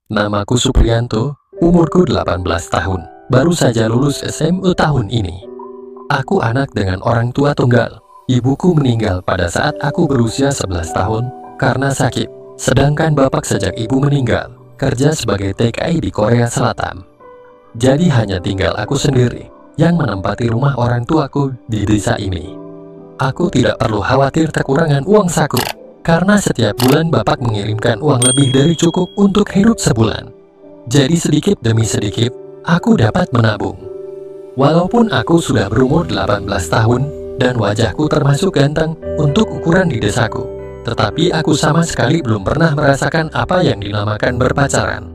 Namaku Supriyanto, umurku 18 tahun, baru saja lulus SMA tahun ini. Aku anak dengan orang tua tunggal. Ibuku meninggal pada saat aku berusia 11 tahun karena sakit, sedangkan bapak sejak ibu meninggal kerja sebagai TKI di Korea Selatan. Jadi hanya tinggal aku sendiri yang menempati rumah orang tuaku di desa ini. Aku tidak perlu khawatir kekurangan uang saku, karena setiap bulan bapak mengirimkan uang lebih dari cukup untuk hidup sebulan. Jadi sedikit demi sedikit, aku dapat menabung. Walaupun aku sudah berumur 18 tahun, dan wajahku termasuk ganteng untuk ukuran di desaku, tetapi aku sama sekali belum pernah merasakan apa yang dinamakan berpacaran.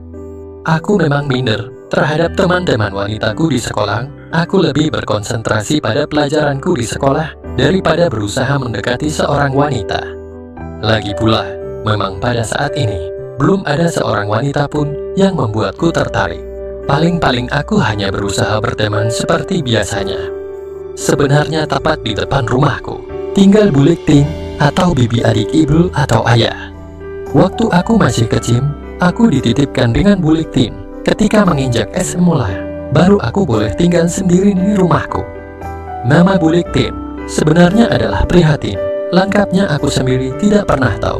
Aku memang minder terhadap teman-teman wanitaku di sekolah. Aku lebih berkonsentrasi pada pelajaranku di sekolah daripada berusaha mendekati seorang wanita. Lagi pula, memang pada saat ini, belum ada seorang wanita pun yang membuatku tertarik. Paling-paling aku hanya berusaha berteman seperti biasanya. Sebenarnya tepat di depan rumahku, tinggal bulik ting atau bibi adik ibu atau ayah. Waktu aku masih kecil, aku dititipkan dengan bulik ting. Ketika menginjak SMA, baru aku boleh tinggal sendiri di rumahku. Nama bulik ting sebenarnya adalah Prihatin. Lengkapnya aku sendiri tidak pernah tahu.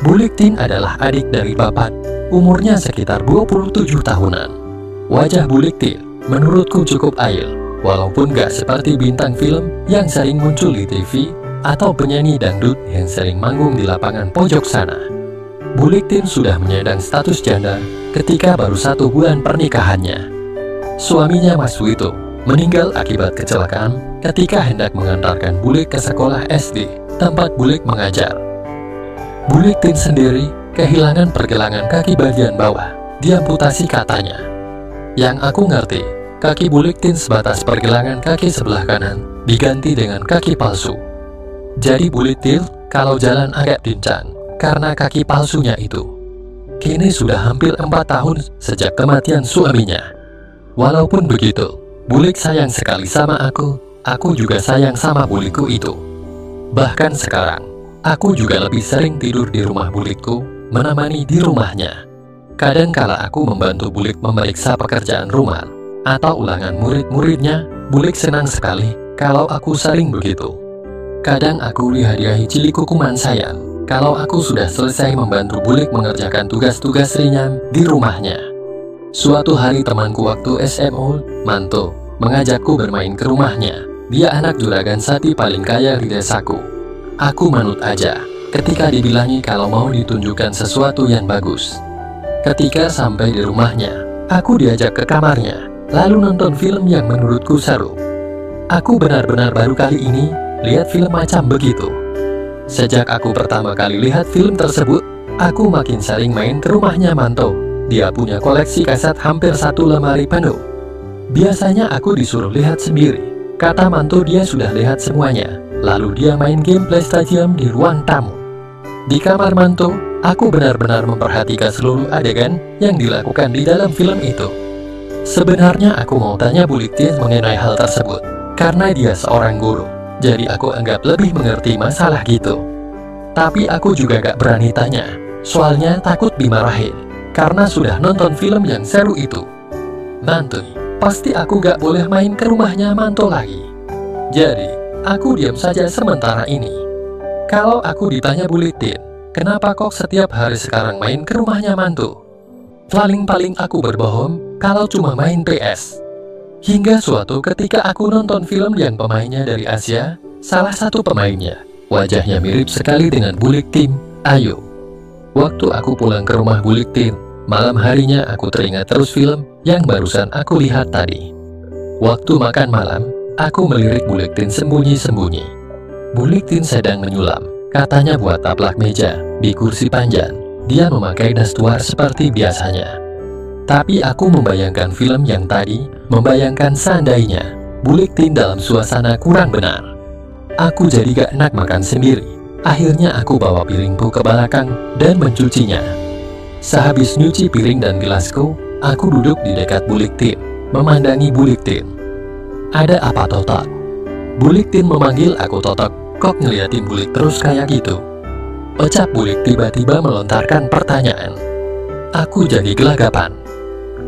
Bulik ting adalah adik dari bapak, umurnya sekitar 27 tahunan. Wajah bulik ting menurutku cukup ail, walaupun gak seperti bintang film yang sering muncul di TV atau penyanyi dangdut yang sering manggung di lapangan pojok sana. Bulik ting sudah menyandang status janda ketika baru 1 bulan pernikahannya. Suaminya Mas Wito meninggal akibat kecelakaan ketika hendak mengantarkan bulik ke sekolah SD tempat bulik mengajar. Bulik ting sendiri kehilangan pergelangan kaki bagian bawah, diamputasi katanya. Yang aku ngerti, kaki bulik ting sebatas pergelangan kaki sebelah kanan diganti dengan kaki palsu. Jadi bulik ting kalau jalan agak pincang karena kaki palsunya itu. Kini sudah hampir 4 tahun sejak kematian suaminya. Walaupun begitu, bulik sayang sekali sama aku juga sayang sama bulikku itu. Bahkan sekarang, aku juga lebih sering tidur di rumah bulikku, menemani di rumahnya. Kadang kala aku membantu bulik memeriksa pekerjaan rumah atau ulangan murid-muridnya, bulik senang sekali kalau aku sering begitu. Kadang aku dihadiahi cilik hukuman sayang kalau aku sudah selesai membantu bulik mengerjakan tugas-tugas ringan di rumahnya. Suatu hari temanku waktu SMA, Manto, mengajakku bermain ke rumahnya. Dia anak juragan sapi paling kaya di desaku. Aku manut aja ketika dibilangi kalau mau ditunjukkan sesuatu yang bagus. Ketika sampai di rumahnya, aku diajak ke kamarnya, lalu nonton film yang menurutku seru. Aku benar-benar baru kali ini lihat film macam begitu. Sejak aku pertama kali lihat film tersebut, aku makin sering main ke rumahnya Manto. Dia punya koleksi kaset hampir 1 lemari penuh. Biasanya aku disuruh lihat sendiri. Kata Manto dia sudah lihat semuanya. Lalu dia main game PlayStation di ruang tamu. Di kamar Manto, aku benar-benar memperhatikan seluruh adegan yang dilakukan di dalam film itu. Sebenarnya aku mau tanya bulik ting mengenai hal tersebut, karena dia seorang guru. Jadi aku anggap lebih mengerti masalah gitu. Tapi aku juga gak berani tanya, soalnya takut dimarahin, karena sudah nonton film yang seru itu. Nanti, pasti aku gak boleh main ke rumahnya Manto lagi. Jadi, aku diam saja sementara ini. Kalau aku ditanya bulik ting, kenapa kok setiap hari sekarang main ke rumahnya Manto? Paling-paling aku berbohong kalau cuma main PS. Hingga suatu ketika aku nonton film yang pemainnya dari Asia, salah satu pemainnya, wajahnya mirip sekali dengan bulik ting, Ayu. Waktu aku pulang ke rumah bulik ting, malam harinya aku teringat terus film yang barusan aku lihat tadi. Waktu makan malam, aku melirik bulik ting sembunyi-sembunyi. Bulik ting sedang menyulam, katanya buat taplak meja di kursi panjang. Dia memakai dastuar seperti biasanya. Tapi aku membayangkan film yang tadi, membayangkan seandainya bulik ting dalam suasana kurang benar. Aku jadi gak enak makan sendiri. Akhirnya aku bawa piringku ke belakang dan mencucinya. Sehabis nyuci piring dan gelasku, aku duduk di dekat bulik ting, memandangi bulik ting. Ada apa Totok? Bulik ting memanggil aku Totok. Kok ngeliatin bulik terus kayak gitu? Ucap bulik tiba-tiba melontarkan pertanyaan. Aku jadi gelagapan.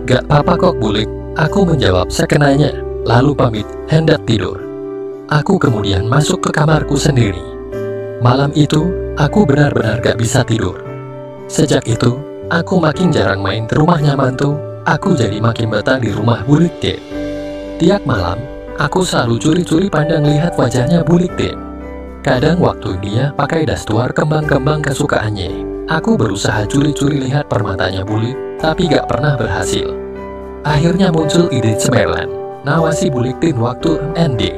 "Gak apa-apa kok Bulik," aku menjawab sekenanya, lalu pamit hendak tidur. Aku kemudian masuk ke kamarku sendiri. Malam itu, aku benar-benar gak bisa tidur. Sejak itu, aku makin jarang main ke rumahnya mantu. Aku jadi makin betah di rumah Bulik Tin. Tiap malam, aku selalu curi-curi pandang lihat wajahnya Bulik Tin. Kadang waktu dia pakai dastuar kembang-kembang kesukaannya, aku berusaha curi-curi lihat permatanya Bulik, tapi gak pernah berhasil. Akhirnya muncul ide cemerlang, nawasi Bulik Tin waktu ND.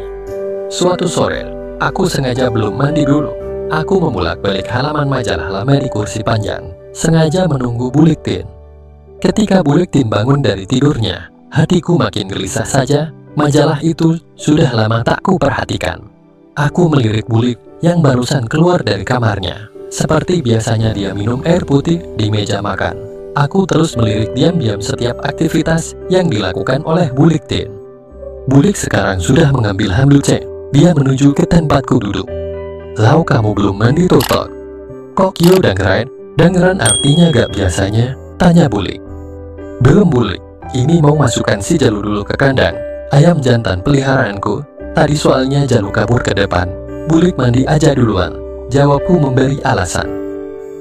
Suatu sore, aku sengaja belum mandi dulu. Aku membolak-balik halaman majalah lama di kursi panjang, sengaja menunggu Bulik Tin. Ketika Bulik Tin bangun dari tidurnya, hatiku makin gelisah saja. Majalah itu sudah lama tak kuperhatikan. Aku melirik Bulik yang barusan keluar dari kamarnya. Seperti biasanya dia minum air putih di meja makan. Aku terus melirik diam-diam setiap aktivitas yang dilakukan oleh Bulik Tin. Bulik sekarang sudah mengambil handuk. Dia menuju ke tempatku duduk. "Lau, kamu belum mandi totok?" "Kok kyo dangren? Dangren artinya gak biasanya?" tanya Bulik. "Belum Bulik, ini mau masukkan si Jalu dulu ke kandang ayam jantan peliharaanku. Tadi soalnya Jalu kabur ke depan. Bulik mandi aja duluan," jawabku memberi alasan.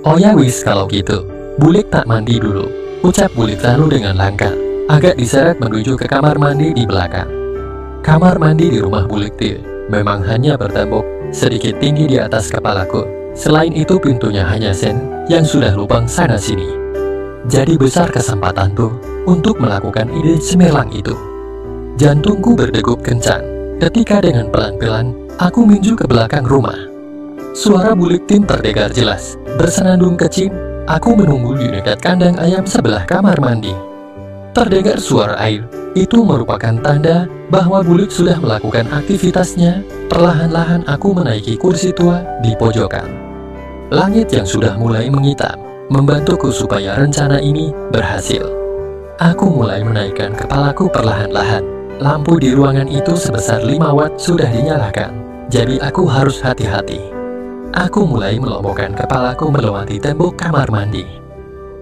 "Oh ya wis kalau gitu, Bulik tak mandi dulu," ucap Bulik lalu dengan langkah agak diseret menuju ke kamar mandi di belakang. Kamar mandi di rumah Bulik Tin memang hanya bertembok sedikit tinggi di atas kepalaku. Selain itu pintunya hanya sen yang sudah lubang sana-sini. Jadi besar kesempatanku untuk melakukan ide cemerlang itu. Jantungku berdegup kencang ketika dengan pelan-pelan aku minju ke belakang rumah. Suara Bulik Tin terdengar jelas, bersenandung kecil. Aku menunggu di dekat kandang ayam sebelah kamar mandi. Terdengar suara air. Itu merupakan tanda bahwa Bulik sudah melakukan aktivitasnya. Perlahan-lahan aku menaiki kursi tua di pojokan. Langit yang sudah mulai menghitam membantuku supaya rencana ini berhasil. Aku mulai menaikkan kepalaku perlahan-lahan. Lampu di ruangan itu sebesar 5 watt sudah dinyalakan, jadi aku harus hati-hati. Aku mulai melompokkan kepalaku melewati tembok kamar mandi.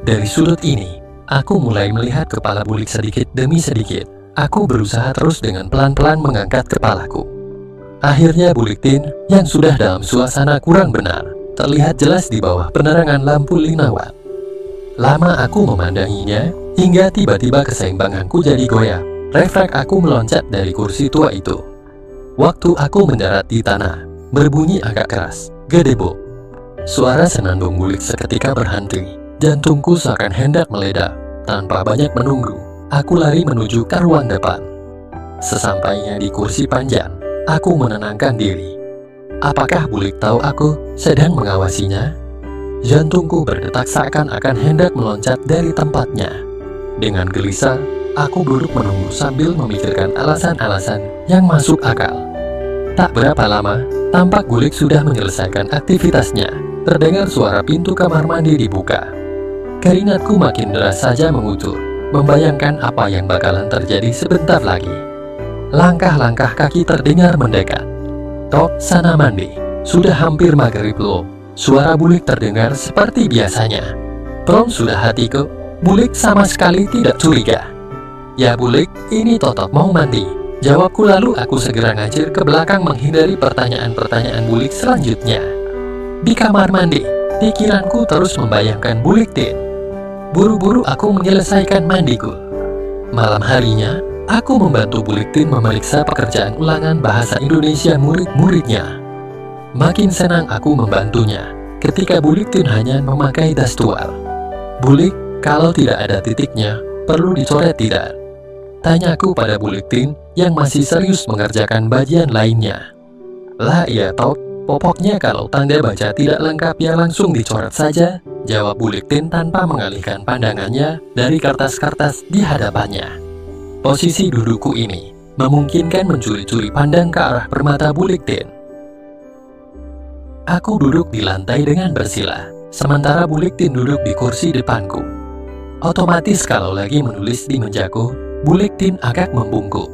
Dari sudut ini, aku mulai melihat kepala Bulik sedikit demi sedikit. Aku berusaha terus dengan pelan-pelan mengangkat kepalaku. Akhirnya Bulik Tin yang sudah dalam suasana kurang benar terlihat jelas di bawah penerangan lampu 5 watt. Lama aku memandanginya hingga tiba-tiba keseimbanganku jadi goyah. Refleks aku meloncat dari kursi tua itu. Waktu aku mendarat di tanah, berbunyi agak keras, gedebok. Suara senandung Bulik seketika berhenti. Jantungku seakan hendak meledak. Tanpa banyak menunggu, aku lari menuju ke ruang depan. Sesampainya di kursi panjang, aku menenangkan diri. Apakah Bulik tahu aku sedang mengawasinya? Jantungku berdetak seakan-akan hendak meloncat dari tempatnya. Dengan gelisah, aku duduk menunggu sambil memikirkan alasan-alasan yang masuk akal. Tak berapa lama, tampak Bulik sudah menyelesaikan aktivitasnya. Terdengar suara pintu kamar mandi dibuka. Keringatku makin deras saja mengucur, membayangkan apa yang bakalan terjadi sebentar lagi. Langkah-langkah kaki terdengar mendekat. "Tok, sana mandi. Sudah hampir maghrib loh." Suara Bulik terdengar seperti biasanya. "Belum sudah hatiku." Bulik sama sekali tidak curiga. "Ya Bulik, ini Totok mau mandi," jawabku lalu aku segera ngacir ke belakang menghindari pertanyaan-pertanyaan Bulik selanjutnya. Di kamar mandi, pikiranku terus membayangkan Bulik Tin. Buru-buru aku menyelesaikan mandiku. Malam harinya, aku membantu Bulik Tin memeriksa pekerjaan ulangan bahasa Indonesia murid-muridnya. Makin senang aku membantunya ketika Bulik Tin hanya memakai dastuar. "Bulik, kalau tidak ada titiknya, perlu dicoret tidak?" tanyaku pada Bulik Tin yang masih serius mengerjakan bagian lainnya. "Lah iya Tok, pokoknya kalau tanda baca tidak lengkap ya langsung dicoret saja," jawab Bulik Tin tanpa mengalihkan pandangannya dari kertas-kertas di hadapannya. Posisi dudukku ini memungkinkan mencuri-curi pandang ke arah permata Bulik Tin. Aku duduk di lantai dengan bersila, sementara Bulik Tin duduk di kursi depanku. Otomatis kalau lagi menulis di mejaku, Bulik Tin agak membungkuk.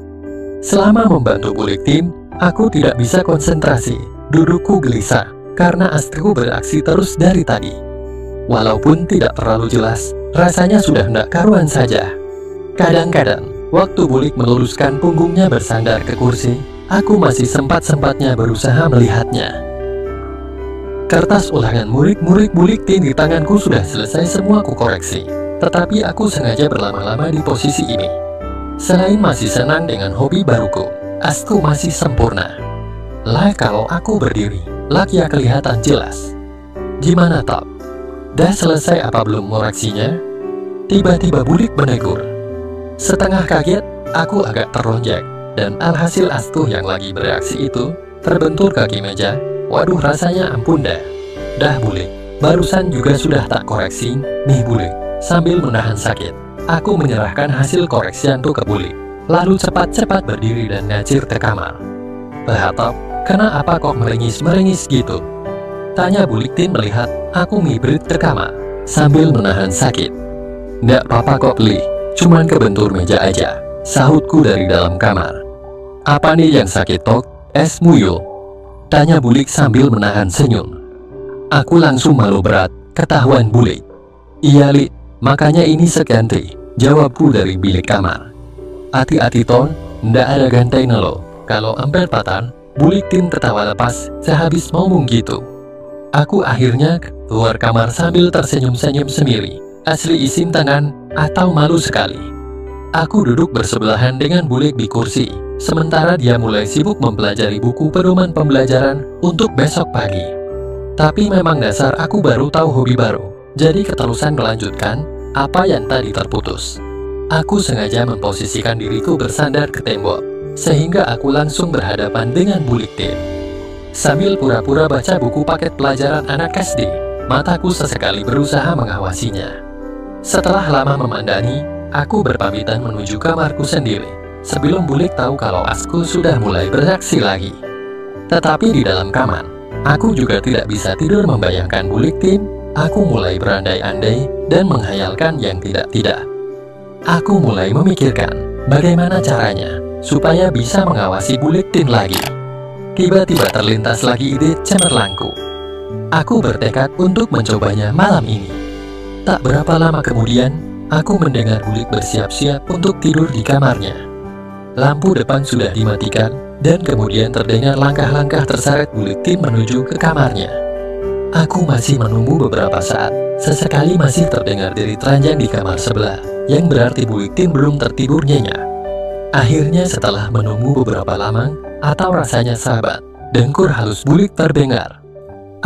Selama membantu Bulik Tin, aku tidak bisa konsentrasi. Dudukku gelisah karena astriku beraksi terus dari tadi. Walaupun tidak terlalu jelas, Rasanya sudah hendak karuan saja. Kadang-kadang, waktu Bulik meluruskan punggungnya bersandar ke kursi, aku masih sempat-sempatnya berusaha melihatnya. Kertas ulangan murid-murid Bulik Tin di tanganku sudah selesai semua kukoreksi, tetapi aku sengaja berlama-lama di posisi ini. Selain masih senang dengan hobi baruku, asku masih sempurna. Lah kalau aku berdiri, ya kelihatan jelas. Gimana Top? Dah selesai apa belum ngoreksinya? Tiba-tiba Bulik menegur. Setengah kaget, aku agak terlonjak, dan alhasil asku yang lagi bereaksi itu terbentur kaki meja. Waduh, rasanya ampun dah. Dah Bulik, barusan juga sudah tak koreksi nih Bulik. Sambil menahan sakit, aku menyerahkan hasil koreksianku ke Bulik, lalu cepat-cepat berdiri dan ngacir ke kamar. Top, kenapa kok merengis-merengis gitu? Tanya Bulik Tin melihat aku ngibrit ke kamar, sambil menahan sakit. Nggak apa-apa kok Li, cuman kebentur meja aja, sahutku dari dalam kamar. Apa nih yang sakit Tok? Es muyul? Tanya Bulik sambil menahan senyum. Aku langsung malu berat, ketahuan Bulik. Iya Li, makanya ini seganti, jawabku dari bilik kamar. Hati-hati Ton, ndak ada gantainya lo. Kalau ampel patan, Bulik Tin tertawa lepas, sehabis ngomong gitu. Aku akhirnya keluar kamar sambil tersenyum-senyum semiri, asli isim tangan, atau malu sekali. Aku duduk bersebelahan dengan Bulik di kursi, sementara dia mulai sibuk mempelajari buku pedoman pembelajaran untuk besok pagi. Tapi memang dasar aku baru tahu hobi baru, jadi keterusan melanjutkan apa yang tadi terputus. Aku sengaja memposisikan diriku bersandar ke tembok, sehingga aku langsung berhadapan dengan Bulik Tin. Sambil pura-pura baca buku paket pelajaran anak SD, mataku sesekali berusaha mengawasinya. Setelah lama memandani, aku berpamitan menuju kamarku sendiri, sebelum Bulik tahu kalau asku sudah mulai bereaksi lagi. Tetapi di dalam kamar, aku juga tidak bisa tidur membayangkan Bulik Tin. Aku mulai berandai-andai dan menghayalkan yang tidak-tidak. Aku mulai memikirkan bagaimana caranya supaya bisa mengawasi Bulik Tin lagi. Tiba-tiba terlintas lagi ide cemerlangku. Aku bertekad untuk mencobanya malam ini. Tak berapa lama kemudian, aku mendengar Bulik bersiap-siap untuk tidur di kamarnya. Lampu depan sudah dimatikan, dan kemudian terdengar langkah-langkah terseret Bulik Tin menuju ke kamarnya. Aku masih menunggu beberapa saat, sesekali masih terdengar derit ranjang di kamar sebelah, yang berarti Bulik Tin belum tertidur nyenyak. Akhirnya setelah menunggu beberapa lama, atau rasanya sahabat, dengkur halus Bulik terdengar.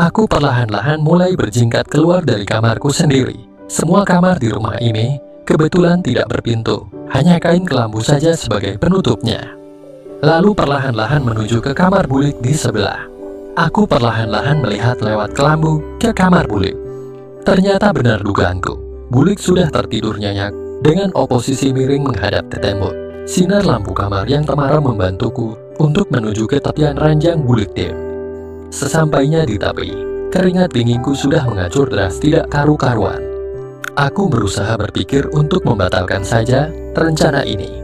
Aku perlahan-lahan mulai berjingkat keluar dari kamarku sendiri. Semua kamar di rumah ini kebetulan tidak berpintu, hanya kain kelambu saja sebagai penutupnya. Lalu perlahan-lahan menuju ke kamar Bulik di sebelah. Aku perlahan-lahan melihat lewat kelambu ke kamar Bulik. Ternyata benar dugaanku, Bulik sudah tertidur nyenyak dengan oposisi miring menghadap ke tembok. Sinar lampu kamar yang temaram membantuku untuk menuju ke tepian ranjang Bulik Tin. Sesampainya di tepi, keringat dinginku sudah mengacur deras tidak karu-karuan. Aku berusaha berpikir untuk membatalkan saja rencana ini.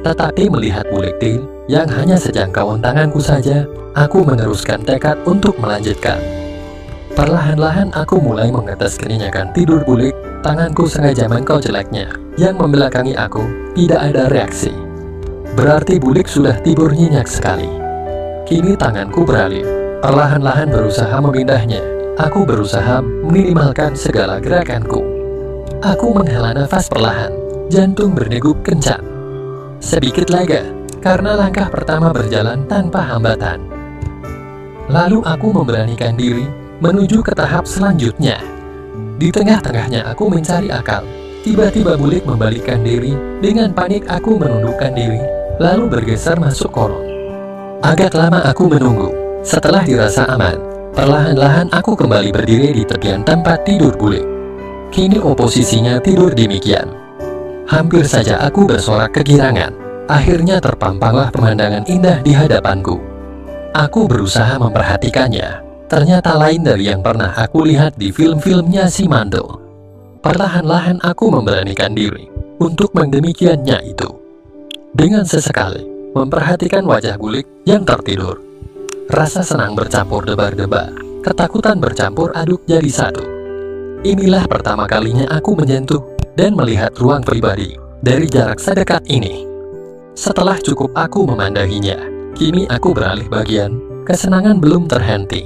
Tetapi melihat Bulik Tin yang hanya sejangkauan tanganku saja, aku meneruskan tekad untuk melanjutkan. Perlahan-lahan aku mulai mengetes keninyakan tidur Bulik. Tanganku sengaja mengkau jeleknya, yang membelakangi aku, tidak ada reaksi. Berarti Bulik sudah tidur nyenyak sekali. Kini tanganku beralih, perlahan-lahan berusaha memindahnya. Aku berusaha meminimalkan segala gerakanku. Aku menghela nafas perlahan, jantung berdegup kencang. Sedikit lega, karena langkah pertama berjalan tanpa hambatan. Lalu aku memberanikan diri menuju ke tahap selanjutnya. Di tengah-tengahnya aku mencari akal. Tiba-tiba Bulik membalikkan diri. Dengan panik aku menundukkan diri, lalu bergeser masuk kolong. Agak lama aku menunggu. Setelah dirasa aman, perlahan-lahan aku kembali berdiri di tepian tempat tidur Bulik. Kini oposisinya tidur demikian. Hampir saja aku bersorak kegirangan. Akhirnya terpampanglah pemandangan indah di hadapanku. Aku berusaha memperhatikannya. Ternyata lain dari yang pernah aku lihat di film-filmnya si Mando. Perlahan-lahan aku memberanikan diri untuk mendemikiannya itu. Dengan sesekali memperhatikan wajah Bulik yang tertidur. Rasa senang bercampur debar-debar, ketakutan bercampur aduk jadi satu. Inilah pertama kalinya aku menyentuh dan melihat ruang pribadi dari jarak sedekat ini. Setelah cukup aku memandanginya, kini aku beralih bagian. Kesenangan belum terhenti.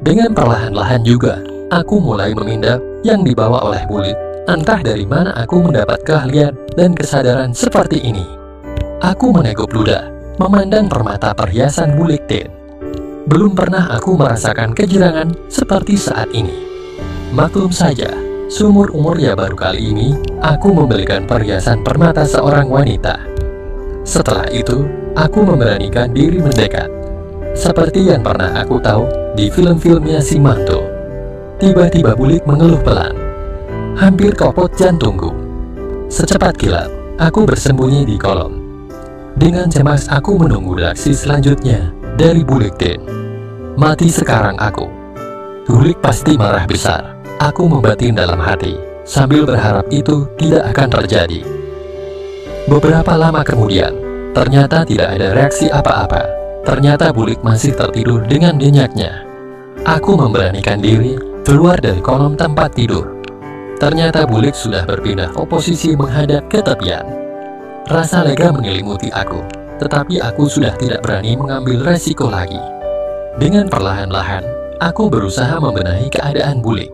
Dengan perlahan-lahan juga, aku mulai memindap yang dibawa oleh Bulik. Entah dari mana aku mendapat keahlian dan kesadaran seperti ini. Aku meneguk ludah, memandang permata perhiasan Bulik Tin. Belum pernah aku merasakan kegirangan seperti saat ini. Maklum saja, seumur-umur ya baru kali ini, aku membelikan perhiasan permata seorang wanita. Setelah itu, aku memberanikan diri mendekat. Seperti yang pernah aku tahu di film-filmnya si Manto. Tiba-tiba Bulik mengeluh pelan. Hampir kopot jantungku. Secepat kilat, aku bersembunyi di kolom. Dengan cemas aku menunggu reaksi selanjutnya dari Bulik Tin. Mati sekarang aku. Bulik pasti marah besar. Aku membatin dalam hati, sambil berharap itu tidak akan terjadi. Beberapa lama kemudian, ternyata tidak ada reaksi apa-apa. Ternyata Bulik masih tertidur dengan nyenyaknya. Aku memberanikan diri keluar dari kolom tempat tidur. Ternyata Bulik sudah berpindah posisi menghadap ke tepian. Rasa lega menyelimuti aku, tetapi aku sudah tidak berani mengambil resiko lagi. Dengan perlahan-lahan, aku berusaha membenahi keadaan Bulik.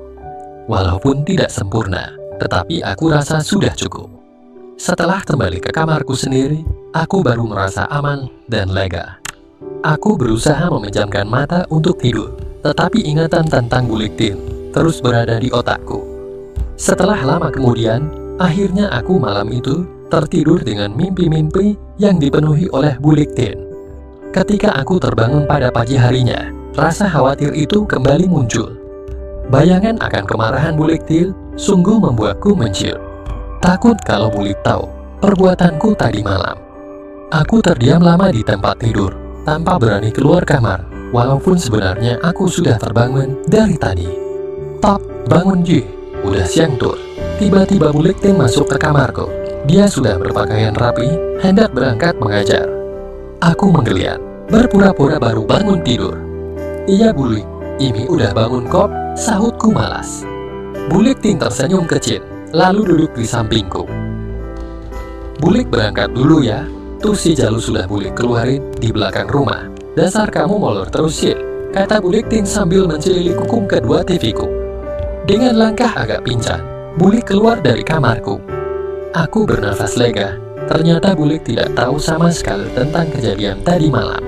Walaupun tidak sempurna, tetapi aku rasa sudah cukup. Setelah kembali ke kamarku sendiri, aku baru merasa aman dan lega. Aku berusaha memejamkan mata untuk tidur, tetapi ingatan tentang Bulik Tin terus berada di otakku. Setelah lama kemudian, akhirnya aku malam itu tertidur dengan mimpi-mimpi yang dipenuhi oleh Bulik Tin. Ketika aku terbangun pada pagi harinya, rasa khawatir itu kembali muncul. Bayangan akan kemarahan Bulik Tin sungguh membuatku menciut. Takut kalau Bulik tahu perbuatanku tadi malam. Aku terdiam lama di tempat tidur, tanpa berani keluar kamar, walaupun sebenarnya aku sudah terbangun dari tadi. Tok, bangun Ji, udah siang tur. Tiba-tiba Bulik Tin masuk ke kamarku. Dia sudah berpakaian rapi, hendak berangkat mengajar. Aku menggeliat, berpura-pura baru bangun tidur. Iya Bulik, ini udah bangun kok, sahutku malas. Bulik Tin tersenyum kecil, lalu duduk di sampingku. Bulik berangkat dulu ya. Tuh si Jalu sudah Bulik keluarin di belakang rumah. Dasar kamu molor terus sih, kata Bulik Tin sambil mencelilik kuku kedua TV-ku. Dengan langkah agak pincang, Bulik keluar dari kamarku. Aku bernafas lega. Ternyata Bulik tidak tahu sama sekali tentang kejadian tadi malam.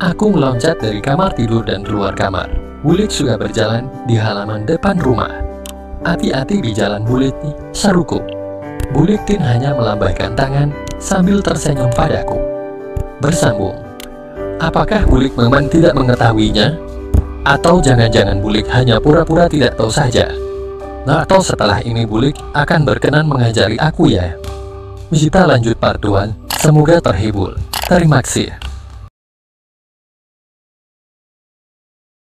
Aku meloncat dari kamar tidur dan keluar kamar. Bulik sudah berjalan di halaman depan rumah. Hati-hati di jalan Bulik nih, seruku. Bulik Tin hanya melambaikan tangan sambil tersenyum padaku. Bersambung. Apakah Bulik memang tidak mengetahuinya? Atau jangan-jangan Bulik hanya pura-pura tidak tahu saja? Nah, atau setelah ini Bulik akan berkenan mengajari aku ya? Kita lanjut part 2. Semoga terhibur. Terima kasih.